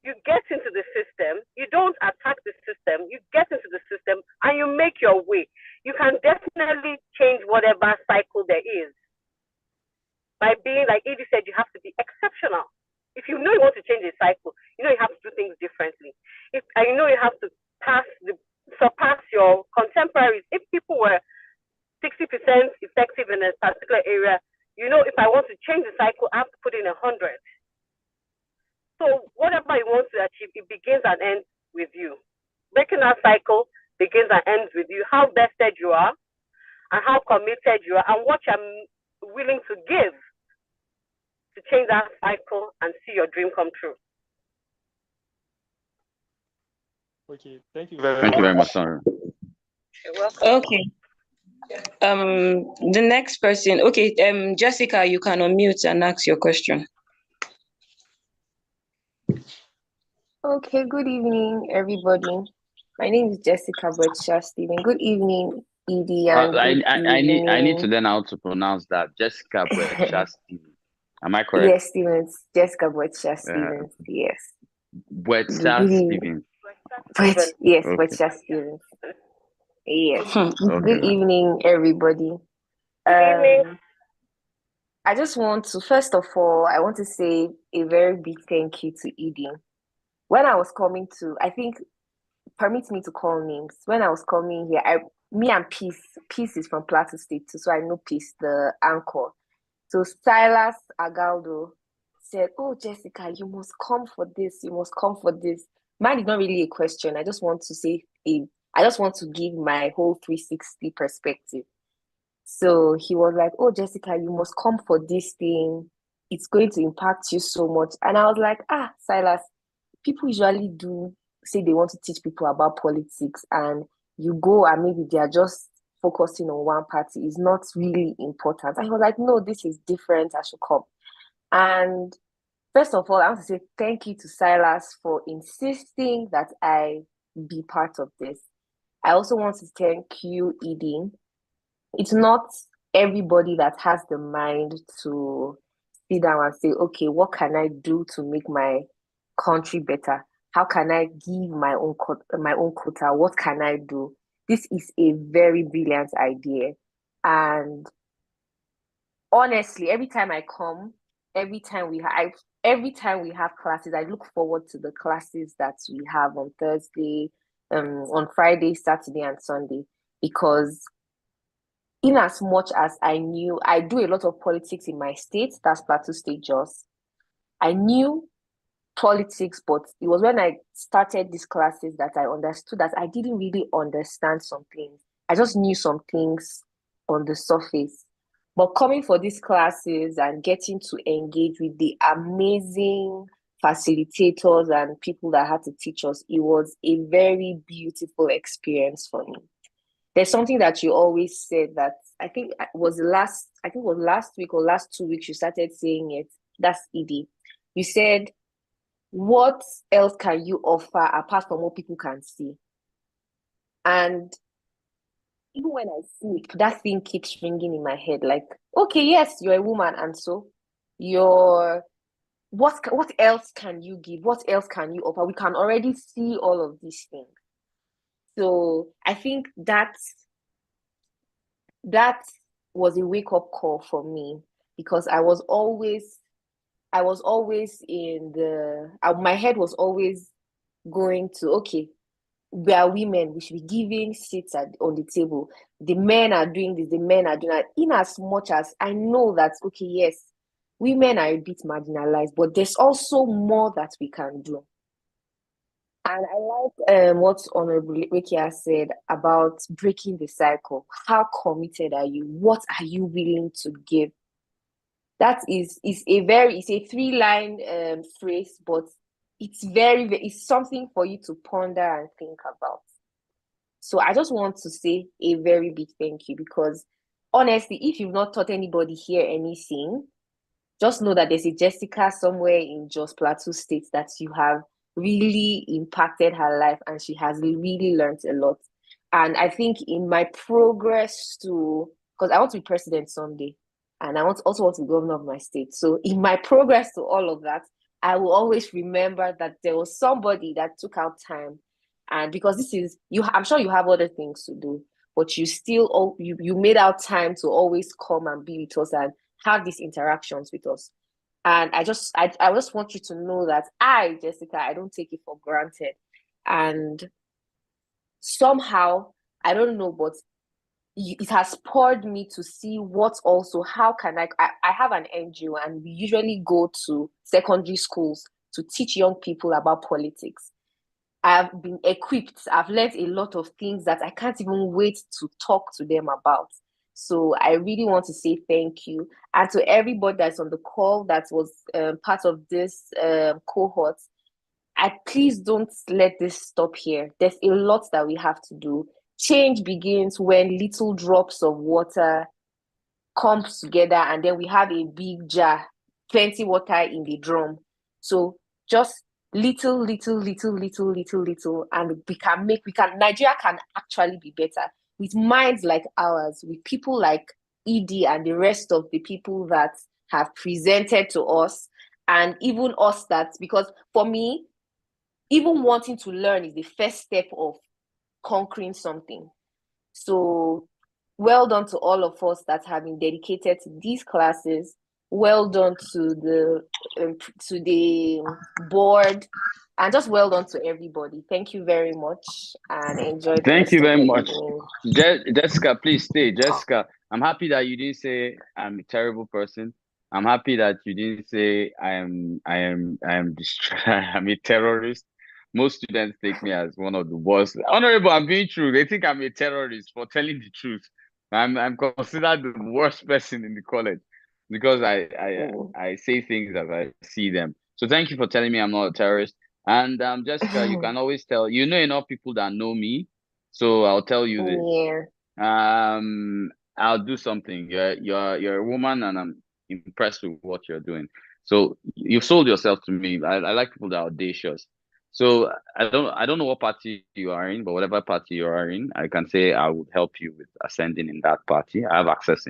you get into the system. You don't attack the system. You get into the system and you make your way. You can definitely change whatever cycle there is. By being, like Edie said, you have to be exceptional. If you know you want to change a cycle, you know you have to do things differently. And you know you have to surpass your contemporaries. If people were 60% effective in a particular area, you know, if I want to change the cycle, I have to put in 100. So whatever you want to achieve, it begins and ends with you. Breaking that cycle begins and ends with you, how vested you are, and how committed you are, and what you're willing to give to change that cycle and see your dream come true. Okay, thank you very much. Thank you very much, Sandra. You're welcome. Okay. The next person. Okay, Jessica, you can unmute and ask your question. Okay, good evening, everybody. My name is Jessica Butcher Stephen. Good evening, Edie, and I need to learn how to pronounce that. Jessica Butcher Stephen. Am I correct? Yes, Stevens. Jessica Butcher Stevens. Yes. Butcher Stephen. Yes, Okay. Butcher Stevens. Yes. Okay. Good evening, everybody. Good evening. I just want to, first of all, I want to say a very big thank you to Edie. When I was coming to, I think, permit me to call names. When I was coming here, me and Peace is from Plateau State too, so I know Peace, the anchor. So Silas Agaldo said, "Oh, Jessica, you must come for this. You must come for this." Mine is not really a question. I just want to say, I just want to give my whole 360 perspective. So he was like, "Oh, Jessica, you must come for this thing. It's going to impact you so much." And I was like, Silas, people usually do say they want to teach people about politics, and you go and maybe they are just focusing on one party is not really important. And he was like, "No, this is different. I should come." And first of all, I want to say thank you to Silas for insisting that I be part of this. I also want to thank you, Edie. It's not everybody that has the mind to sit down and say, okay, what can I do to make my country better? How can I give my own quota? What can I do? This is a very brilliant idea. And honestly, every time we have classes, I look forward to the classes that we have on Thursday, on Friday, Saturday, and Sunday, because in as much as I do a lot of politics in my state, that's Plateau State Jos. I knew politics, but it was when I started these classes that I understood that I didn't really understand some things. I just knew some things on the surface. But coming for these classes and getting to engage with the amazing facilitators and people that had to teach us, it was a very beautiful experience for me. There's something that you always said that I think it was last week or last 2 weeks you started saying it. That's Edie. You said, what else can you offer apart from what people can see? And even when I see it, that thing keeps ringing in my head, like, okay, yes, you're a woman, and so what else can you give? What else can you offer? We can already see all of these things. So I think that was a wake-up call for me, because I was always my head was always going to, okay, we are women, we should be giving seats on the table. The men are doing this, the men are doing that. In as much as I know that, okay, yes, women are a bit marginalized, but there's also more that we can do. And I like what Honorable Rekia said about breaking the cycle. How committed are you? What are you willing to give? That is a 3-line phrase, but it's something for you to ponder and think about. So I just want to say a very big thank you, because honestly, if you've not taught anybody here anything, just know that there's a Jessica somewhere in Jos Plateau State that you have really impacted her life, and she has really learned a lot. And I think in my progress because I want to be president someday, and I also want to be governor of my state. So in my progress to all of that, I will always remember that there was somebody that took out time. And because this is I'm sure you have other things to do, but you still you made out time to always come and be with us and have these interactions with us. And I just want you to know that Jessica, I don't take it for granted. And somehow, I don't know, but it has spurred me to see how can I have an NGO, and we usually go to secondary schools to teach young people about politics. I've been equipped. I've learned a lot of things that I can't even wait to talk to them about. So I really want to say thank you. And to everybody that's on the call that was part of this cohort, please don't let this stop here. There's a lot that we have to do. Change begins when little drops of water comes together, and then we have a big jar, plenty water in the drum. So just little, and Nigeria can actually be better with minds like ours, with people like Edie and the rest of the people that have presented to us, and even us because for me, even wanting to learn is the first step of conquering something. So well done to all of us that have been dedicated to these classes. Well done to the board, and just well done to everybody. Thank you very much, and enjoy. Thank you very much, Jessica. Please stay, Jessica. I'm happy that you didn't say I'm a terrible person. I'm happy that you didn't say I'm a terrorist. Most students take me as one of the worst. Honorable, I'm being true. They think I'm a terrorist for telling the truth. I'm considered the worst person in the college because I say things as I see them. So thank you for telling me I'm not a terrorist. And Jessica, you can always tell. You know enough people that know me, so I'll tell you this. Yeah. I'll do something. You're a woman, and I'm impressed with what you're doing. So you've sold yourself to me. I like people that are audacious. So I don't know what party you are in, but whatever party you are in, I can say I would help you with ascending in that party. I have access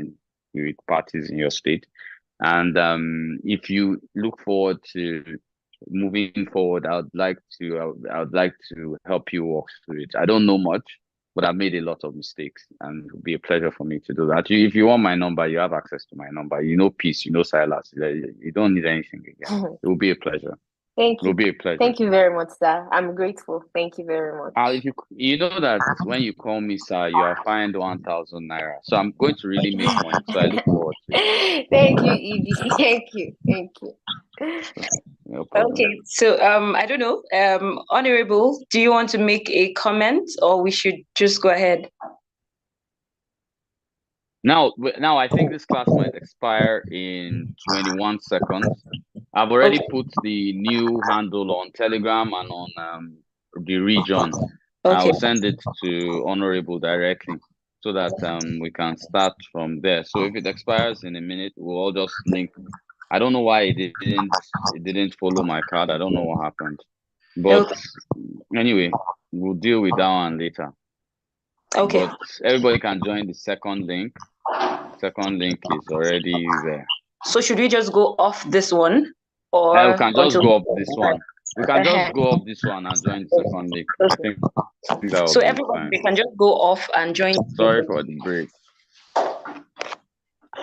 with parties in your state. And if you look forward to moving forward, I would like to help you walk through it. I don't know much, but I've made a lot of mistakes, and it would be a pleasure for me to do that. If you want my number, you have access to my number. You know peace, you know Silas. You don't need anything again. It will be a pleasure. Thank It will you. be a pleasure. Thank you very much, sir. I'm grateful. Thank you very much. If you know that when you call me sir, you are fined 1,000 naira. So I'm going to really make money. So I look forward to it. Thank you, Edie. Thank you. Thank you. No problem. Okay, so I don't know. Honorable, do you want to make a comment, or we should just go ahead? Now I think this class might expire in 21 seconds. I've already Okay. put the new handle on Telegram and on the region. Okay. I'll send it to Honorable directly so that we can start from there. So if it expires in a minute, we'll all just link. I don't know why it didn't follow my card. I don't know what happened. But anyway, we'll deal with that one later. Okay. But everybody can join the second link. Second link is already there. So should we just go off this one, or we can just go up this one? We can just go up this one and join the second link. I think that will so be everybody fine. they can just go off and join. Sorry for the break.